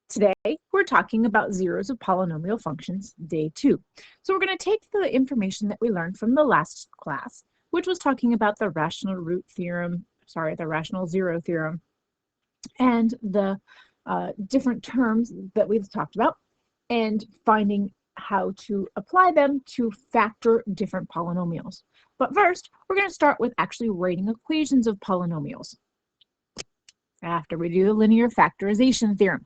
Today, we're talking about zeros of polynomial functions, day 2. So we're going to take the information that we learned from the last class, which was talking about the rational rational zero theorem, and the different terms that we've talked about, and finding how to apply them to factor different polynomials. But first, we're going to start with actually writing equations of polynomials after we do the linear factorization theorem.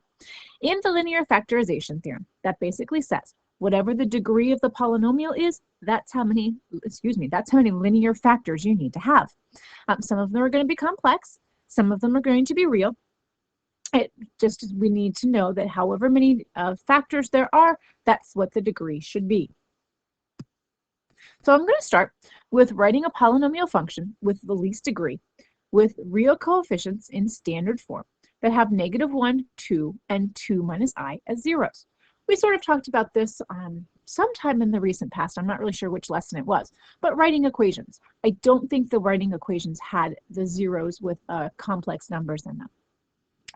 In the linear factorization theorem, that basically says whatever the degree of the polynomial is, that's how many linear factors you need to have. Some of them are going to be complex, some of them are going to be real. We need to know that however many factors there are, that's what the degree should be. So I'm going to start with writing a polynomial function with the least degree with real coefficients in standard form that have -1, 2, and 2 minus I as zeros. We sort of talked about this sometime in the recent past. I'm not really sure which lesson it was, but writing equations. I don't think the writing equations had the zeros with complex numbers in them.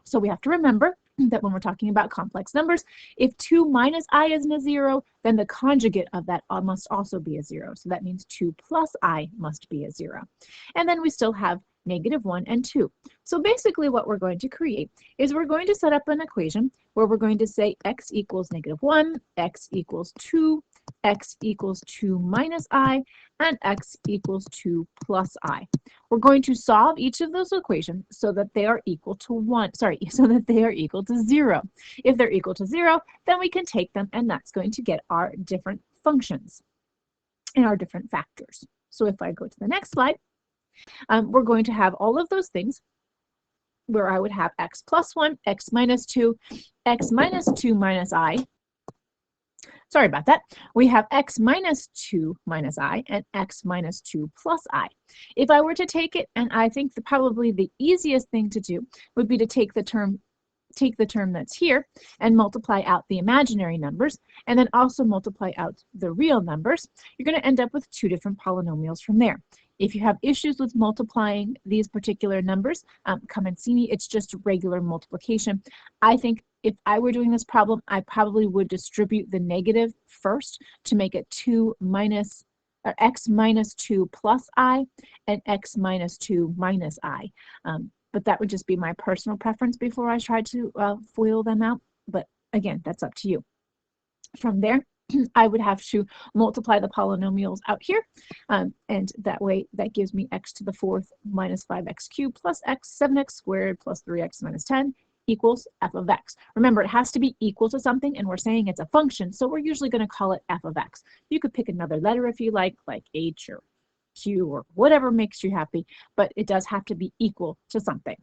So we have to remember that when we're talking about complex numbers, if 2 minus I isn't a 0, then the conjugate of that must also be a 0. So that means 2 plus I must be a 0. And then we still have -1 and 2. So basically what we're going to create is we're going to set up an equation where we're going to say x equals -1, x equals 2, x equals 2 minus I, and x equals 2 plus I. We're going to solve each of those equations so that they are equal to 0. If they're equal to 0, then we can take them, and that's going to get our different functions and our different factors. So if I go to the next slide, we're going to have all of those things where I would have x plus 1, x minus 2, x minus 2 minus I. Sorry about that. We have x minus 2 minus I and x minus 2 plus I. If I were to take it, and I think probably the easiest thing to do would be to take the term that's here and multiply out the imaginary numbers, and then also multiply out the real numbers. You're going to end up with two different polynomials from there. If you have issues with multiplying these particular numbers, come and see me. It's just regular multiplication. I think if I were doing this problem, I probably would distribute the negative first to make it x minus 2 plus I and x minus 2 minus I. But that would just be my personal preference before I try to FOIL them out. But again, that's up to you. From there, I would have to multiply the polynomials out here, and that way that gives me x to the 4th minus 5x cubed plus x 7x squared plus 3x minus 10 equals f of x. Remember, it has to be equal to something, and we're saying it's a function, so we're usually going to call it f of x. You could pick another letter if you like h or q or whatever makes you happy, but it does have to be equal to something.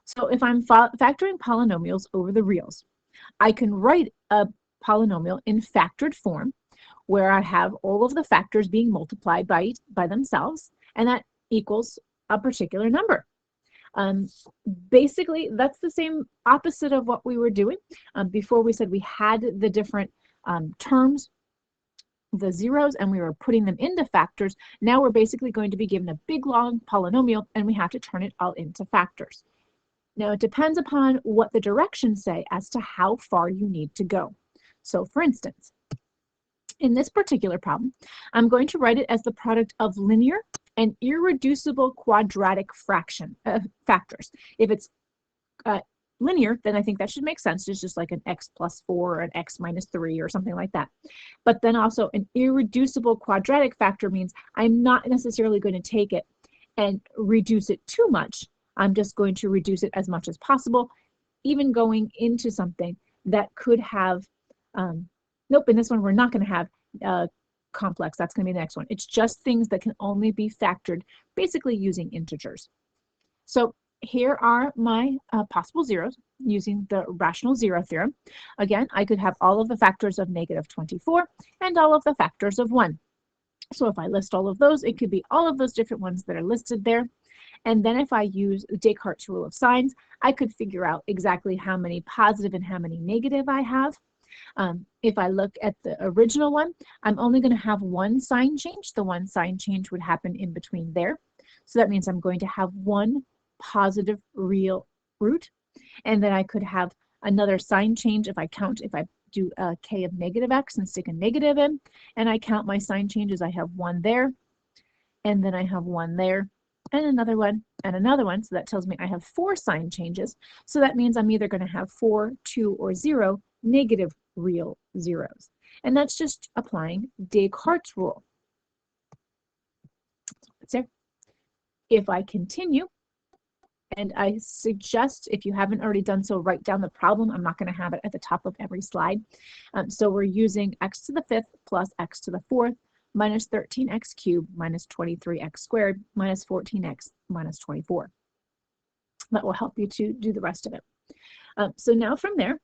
So if I'm factoring polynomials over the reals, I can write a polynomial in factored form where I have all of the factors being multiplied by themselves, and that equals a particular number. Basically, that's the same opposite of what we were doing. Before we said we had the different terms, the zeros, and we were putting them into factors. Now we're basically going to be given a big long polynomial, and we have to turn it all into factors. Now, it depends upon what the directions say as to how far you need to go. So, for instance, in this particular problem, I'm going to write it as the product of linear and irreducible quadratic factors. If it's linear, then I think that should make sense. It's just like an x plus 4 or an x minus 3 or something like that. But then also an irreducible quadratic factor means I'm not necessarily going to take it and reduce it too much. I'm just going to reduce it as much as possible, even going into something that could have, nope, in this one we're not going to have complex. That's going to be the next one. It's just things that can only be factored, basically using integers. So here are my possible zeros using the rational zero theorem. Again, I could have all of the factors of -24 and all of the factors of 1. So if I list all of those, it could be all of those different ones that are listed there. And then if I use Descartes' rule of signs, I could figure out exactly how many positive and how many negative I have. If I look at the original one, I'm only going to have one sign change. The one sign change would happen in between there. So that means I'm going to have one positive real root. And then I could have another sign change if I do a k of negative x and stick a negative in, and I count my sign changes. I have one there, and then I have one there, and another one, and another one. So that tells me I have 4 sign changes. So that means I'm either going to have 4, 2, or 0 negative real zeros. And that's just applying Descartes' rule. That's there. If I continue, and I suggest, if you haven't already done so, write down the problem. I'm not going to have it at the top of every slide. So we're using x to the 5th plus x to the 4th minus 13x cubed minus 23x squared minus 14x minus 24. That will help you to do the rest of it. So now from there,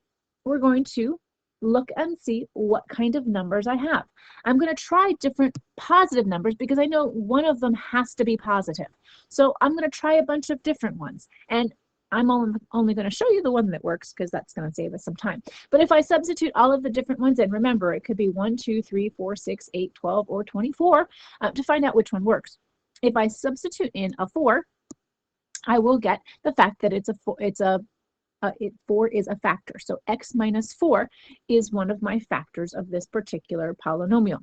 we're going to look and see what kind of numbers I have. I'm going to try different positive numbers because I know one of them has to be positive. So I'm going to try a bunch of different ones. And I'm only going to show you the one that works because that's going to save us some time. But if I substitute all of the different ones in, remember, it could be 1, 2, 3, 4, 6, 8, 12, or 24 to find out which one works. If I substitute in a 4, I will get the fact that 4 is a factor. So x minus 4 is one of my factors of this particular polynomial.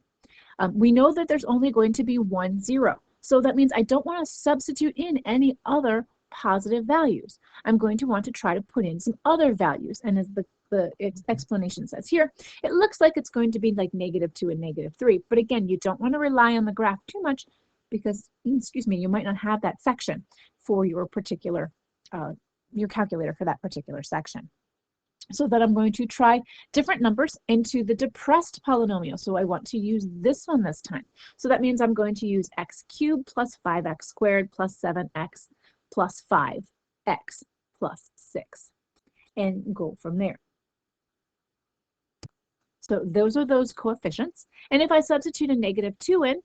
We know that there's only going to be 1 0. So that means I don't want to substitute in any other positive values. I'm going to want to try to put in some other values. And as the explanation says here, it looks like it's going to be like -2 and -3. But again, you don't want to rely on the graph too much because, excuse me, you might not have that section for your particular your calculator for that particular section. So that I'm going to try different numbers into the depressed polynomial. So I want to use this one this time. So that means I'm going to use x cubed plus 5x squared plus 7x plus 5x plus 6 and go from there. So those are those coefficients. And if I substitute a -2 in,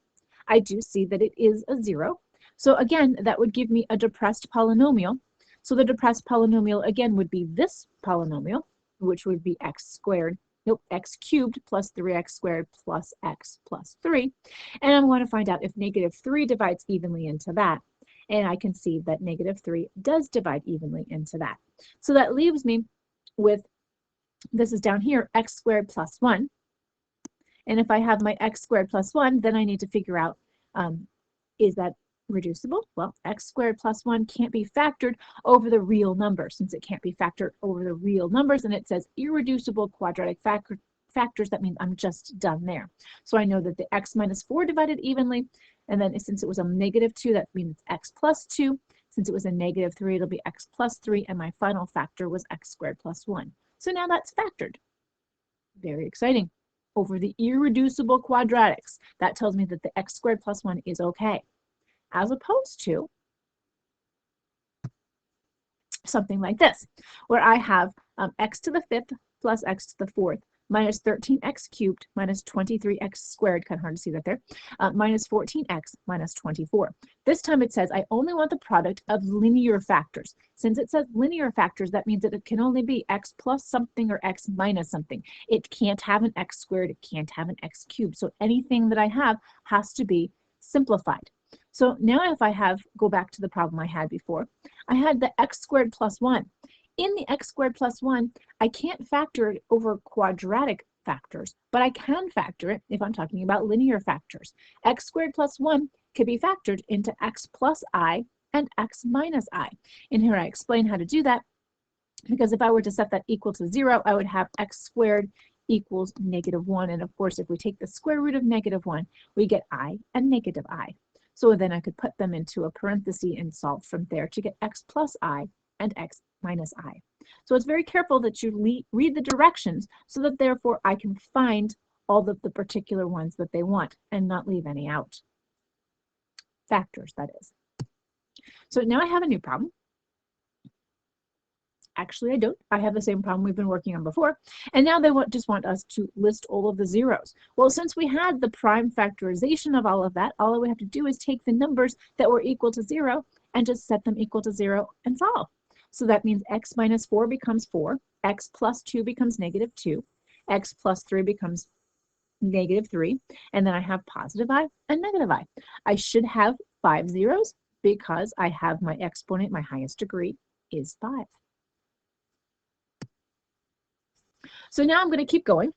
I do see that it is a 0. So again, that would give me a depressed polynomial. So the depressed polynomial, again, would be this polynomial, which would be x cubed plus 3x squared plus x plus 3. And I'm going to find out if -3 divides evenly into that. And I can see that -3 does divide evenly into that. So that leaves me with, this is down here, x squared plus 1. And if I have my x squared plus 1, then I need to figure out, is that reducible? Well, x squared plus 1 can't be factored over the real number. Since it can't be factored over the real numbers and it says irreducible quadratic factors, that means I'm just done there. So I know that the x minus 4 divided evenly, and then since it was a -2, that means it's x plus 2. Since it was a -3, it'll be x plus 3, and my final factor was x squared plus 1. So now that's factored. Very exciting. Over the irreducible quadratics, that tells me that the x squared plus 1 is okay. As opposed to something like this, where I have x to the 5th plus x to the 4th minus 13x cubed minus 23x squared, kind of hard to see that there, minus 14x minus 24. This time it says I only want the product of linear factors. Since it says linear factors, that means that it can only be x plus something or x minus something. It can't have an x squared, it can't have an x cubed. So anything that I have has to be simplified. So now if I go back to the problem I had before, I had the x squared plus 1. In the x squared plus 1, I can't factor it over quadratic factors, but I can factor it if I'm talking about linear factors. X squared plus 1 can be factored into x plus I and x minus I. And here I explain how to do that, because if I were to set that equal to 0, I would have x squared equals -1. And of course, if we take the square root of -1, we get I and negative I. So then I could put them into a parenthesis and solve from there to get x plus I and x minus I. So it's very careful that you read the directions so that therefore I can find all of the particular ones that they want and not leave any out. Factors, that is. So now I have a new problem. Actually, I don't. I have the same problem we've been working on before. And now they just want us to list all of the zeros. Well, since we had the prime factorization of all of that, all we have to do is take the numbers that were equal to 0 and just set them equal to 0 and solve. So that means x minus 4 becomes 4, x plus 2 becomes -2, x plus 3 becomes -3, and then I have positive I and negative I. I should have 5 zeros. because I have my exponent, my highest degree is 5. So now I'm going to keep going.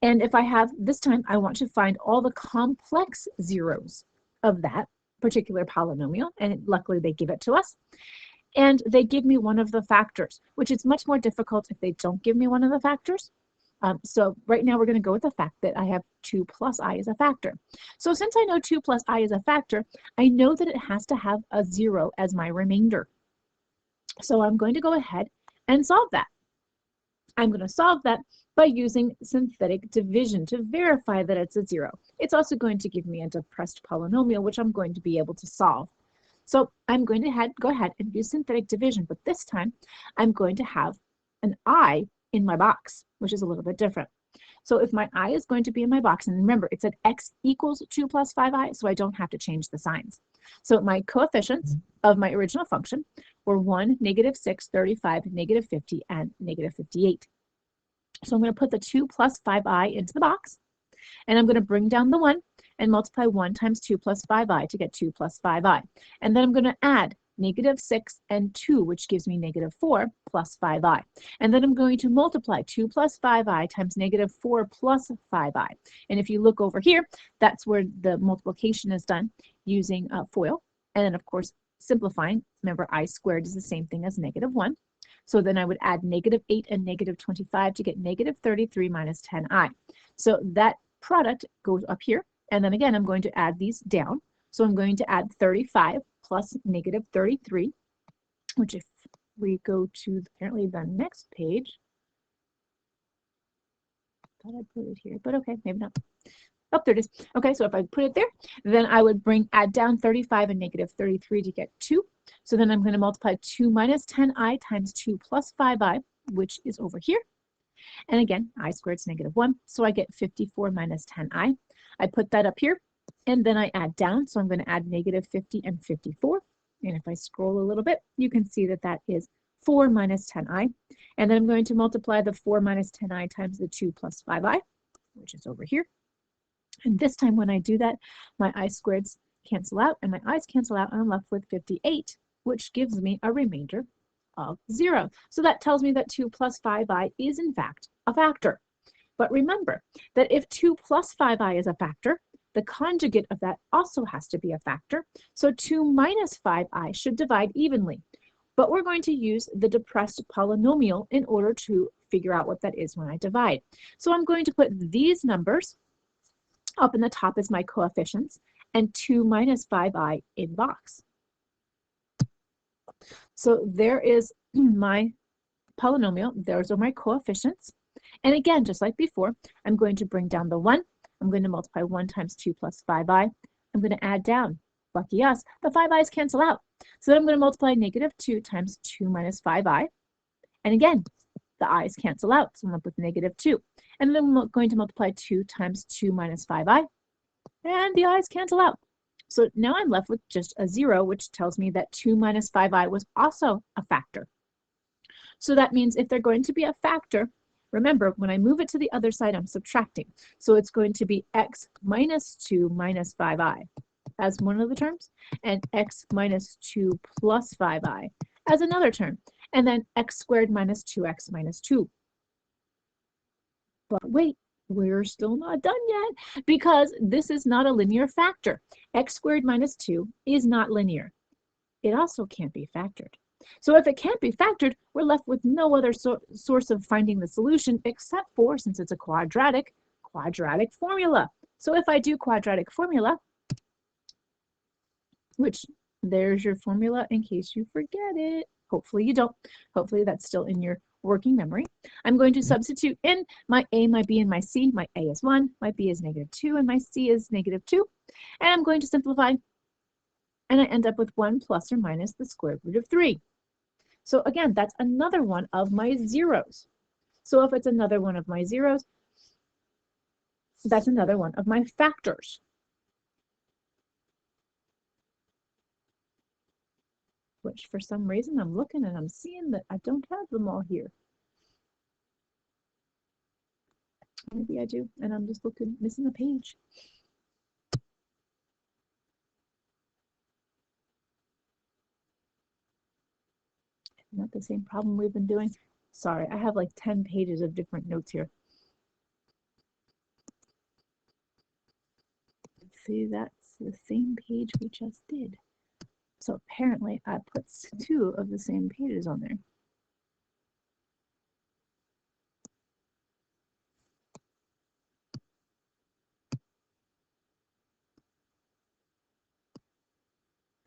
And if I have, this time I want to find all the complex zeros of that particular polynomial. And luckily they give it to us. And they give me one of the factors, which is much more difficult if they don't give me one of the factors. So right now we're going to go with the fact that I have 2 plus I as a factor. So since I know 2 plus I is a factor, I know that it has to have a 0 as my remainder. So I'm going to go ahead and solve that. I'm going to solve that by using synthetic division to verify that it's a 0. It's also going to give me a depressed polynomial, which I'm going to be able to solve. So I'm going to go ahead and use synthetic division, but this time I'm going to have an I in my box, which is a little bit different. So if my I is going to be in my box, and remember, it said x equals 2 plus 5i, so I don't have to change the signs. So my coefficients of my original function were 1, -6, 35, -50, and -58. So I'm going to put the 2 plus 5i into the box, and I'm going to bring down the 1 and multiply 1 times 2 plus 5i to get 2 plus 5i. And then I'm going to add -6 and 2, which gives me -4 plus 5i. And then I'm going to multiply 2 plus 5i times -4 plus 5i. And if you look over here, that's where the multiplication is done using FOIL. And then, of course, simplifying. Remember, I squared is the same thing as -1. So then I would add -8 and -25 to get -33 minus 10i. So that product goes up here. And then again, I'm going to add these down. So I'm going to add 35 plus -33, which if we go to apparently the next page, I thought I put it here, but okay, maybe not. Oh, there it is. Okay, so if I put it there, then I would add down 35 and -33 to get 2. So then I'm going to multiply 2 minus 10i times 2 plus 5i, which is over here. And again, I squared is -1, so I get 54 minus 10i. I put that up here, and then I add down, so I'm going to add -50 and 54. And if I scroll a little bit, you can see that that is 4 minus 10i. And then I'm going to multiply the 4 minus 10i times the 2 plus 5i, which is over here. And this time when I do that, my I squareds cancel out, and my i's cancel out, and I'm left with 58, which gives me a remainder of 0. So that tells me that 2 plus 5i is in fact a factor. But remember that if 2 plus 5i is a factor, the conjugate of that also has to be a factor. So 2 minus 5i should divide evenly. But we're going to use the depressed polynomial in order to figure out what that is when I divide. So I'm going to put these numbers up in the top as my coefficients and 2 minus 5i in box. So there is my polynomial. Those are my coefficients. And again, just like before, I'm going to bring down the 1. I'm going to multiply 1 times 2 plus 5i. I'm going to add down. Lucky us, the 5i's cancel out. So then I'm going to multiply -2 times 2 minus 5i. And again, the i's cancel out, so I'm left with -2. And then I'm going to multiply 2 times 2 minus 5i. And the i's cancel out. So now I'm left with just a 0, which tells me that 2 minus 5i was also a factor. So that means if they're going to be a factor, remember, when I move it to the other side, I'm subtracting. So it's going to be x minus 2 minus 5i as one of the terms, and x minus 2 plus 5i as another term, and then x squared minus 2x minus 2. But wait, we're still not done yet, because this is not a linear factor. X squared minus 2 is not linear. It also can't be factored. So if it can't be factored, we're left with no other source of finding the solution except for, since it's a quadratic formula. So if I do quadratic formula, which there's your formula in case you forget it. Hopefully you don't. Hopefully that's still in your working memory. I'm going to substitute in my a, my b, and my c. My a is 1, my b is -2, and my c is -2. And I'm going to simplify, and I end up with 1 plus or minus the square root of 3. So again, that's another one of my zeros. So if it's another one of my zeros, that's another one of my factors. Which for some reason I'm looking and I'm seeing that I don't have them all here. Maybe I do, and I'm just looking, missing a page. Not the same problem we've been doing. Sorry, I have like 10 pages of different notes here. See, that's the same page we just did. So apparently I put 2 of the same pages on there.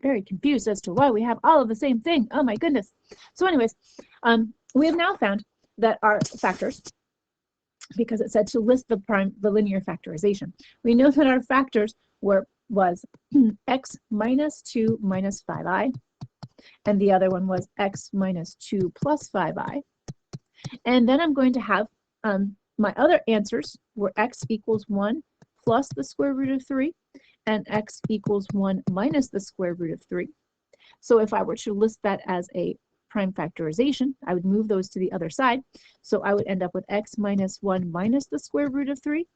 Very confused as to why we have all of the same thing. Oh my goodness. So anyways, we have now found that our factors, because it said to list the linear factorization, we know that our factors was x minus 2 minus 5i, and the other one was x minus 2 plus 5i. And then I'm going to have my other answers were x equals 1 plus the square root of 3, and x equals 1 minus the square root of 3. So if I were to list that as a prime factorization, I would move those to the other side. So I would end up with x minus 1 minus the square root of 3,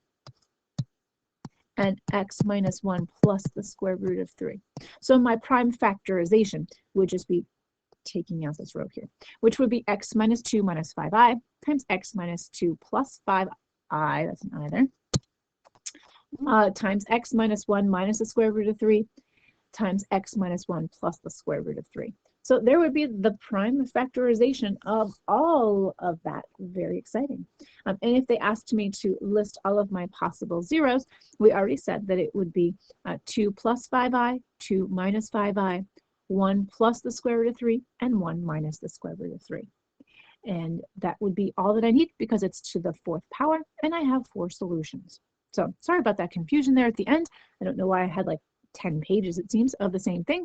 and x minus 1 plus the square root of 3. So my prime factorization would just be taking out this row here, which would be x minus 2 minus 5i times x minus 2 plus 5i, that's an I there, times x minus 1 minus the square root of 3 times x minus 1 plus the square root of 3. So there would be the prime factorization of all of that. Very exciting. And if they asked me to list all of my possible zeros, we already said that it would be 2 plus 5i, 2 minus 5i, 1 plus the square root of 3, and 1 minus the square root of 3. And that would be all that I need because it's to the 4th power, and I have 4 solutions. So sorry about that confusion there at the end. I don't know why I had like 10 pages, it seems, of the same thing.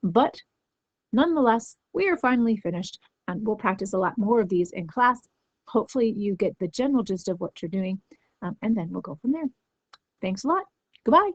But nonetheless, we are finally finished, and we'll practice a lot more of these in class. Hopefully you get the general gist of what you're doing, and then we'll go from there. Thanks a lot. Goodbye.